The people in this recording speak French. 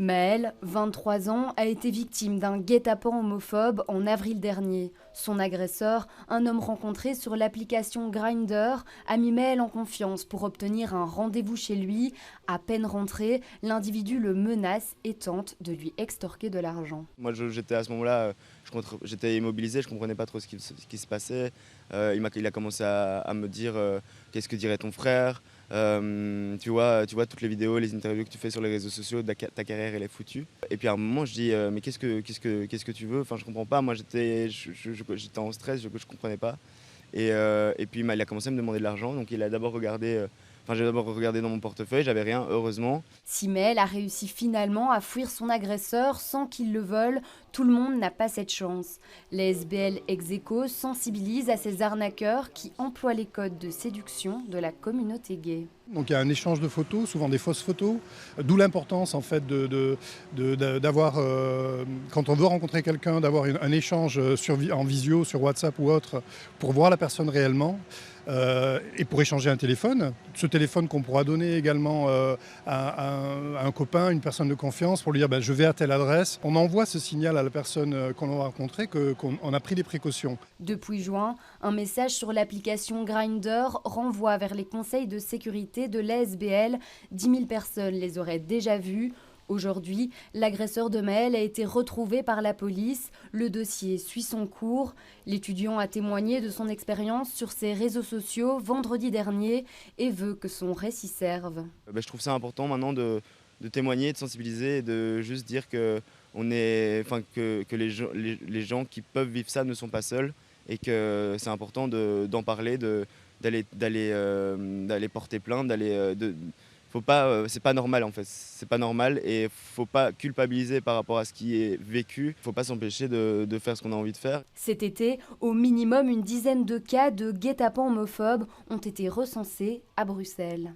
Maëlle, 23 ans, a été victime d'un guet-apens homophobe en avril dernier. Son agresseur, un homme rencontré sur l'application Grindr, a mis Maëlle en confiance pour obtenir un rendez-vous chez lui. À peine rentré, l'individu le menace et tente de lui extorquer de l'argent. Moi j'étais à ce moment-là, j'étais immobilisé, je ne comprenais pas trop ce qui se passait. Il a commencé à me dire qu'est-ce que dirait ton frère. Tu vois toutes les vidéos, les interviews que tu fais sur les réseaux sociaux, ta carrière elle est foutue. Et puis à un moment je dis mais qu'est-ce que tu veux, enfin je comprends pas, moi j'étais en stress, je comprenais pas. Et puis il a commencé à me demander de l'argent, donc il a d'abord regardé, j'ai d'abord regardé dans mon portefeuille, j'avais rien heureusement. Si Maëlle a réussi finalement à fuir son agresseur sans qu'il le vole, tout le monde n'a pas cette chance. Les SBL ex-aequo sensibilisent à ces arnaqueurs qui emploient les codes de séduction de la communauté gay. Donc il y a un échange de photos, souvent des fausses photos, d'où l'importance en fait d'avoir, quand on veut rencontrer quelqu'un, d'avoir un échange en visio, sur WhatsApp ou autre, pour voir la personne réellement. Et pour échanger un téléphone, ce téléphone qu'on pourra donner également à un copain, une personne de confiance, pour lui dire je vais à telle adresse. On envoie ce signal à la personne qu'on va rencontrer qu'on a pris des précautions. Depuis juin, un message sur l'application Grindr renvoie vers les conseils de sécurité de l'ASBL. 10 000 personnes les auraient déjà vus. Aujourd'hui, l'agresseur de Maëlle a été retrouvé par la police. Le dossier suit son cours. L'étudiant a témoigné de son expérience sur ses réseaux sociaux vendredi dernier et veut que son récit serve. Je trouve ça important maintenant de témoigner, de sensibiliser, et de juste dire que les gens qui peuvent vivre ça ne sont pas seuls et que c'est important d'en parler, d'aller porter plainte, faut pas, c'est pas normal en fait, c'est pas normal et faut pas culpabiliser par rapport à ce qui est vécu. Faut pas s'empêcher de faire ce qu'on a envie de faire. Cet été, au minimum une dizaine de cas de guet-apens homophobes ont été recensés à Bruxelles.